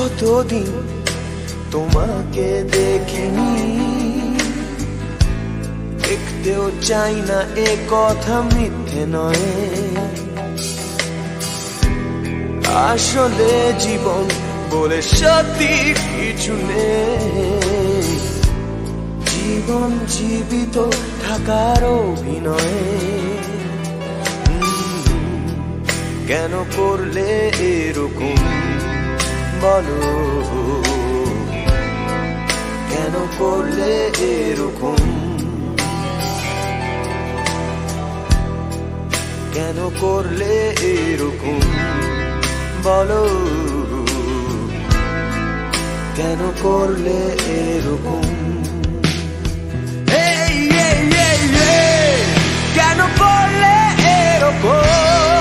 কতদিন তোমাকে দেখিনি, দেখতেও চাই না এ কথা মিথ্যে নয়। আসলে জীবন বলে সত্যি কিছু নেই, জীবন জীবিত থাকার অভিনয়। কেন করলে এরকম বলো, কেন করলে এরকম, কেন করলে এরকম বলো, কেন করলে এরকম। কেন করলে এরকম।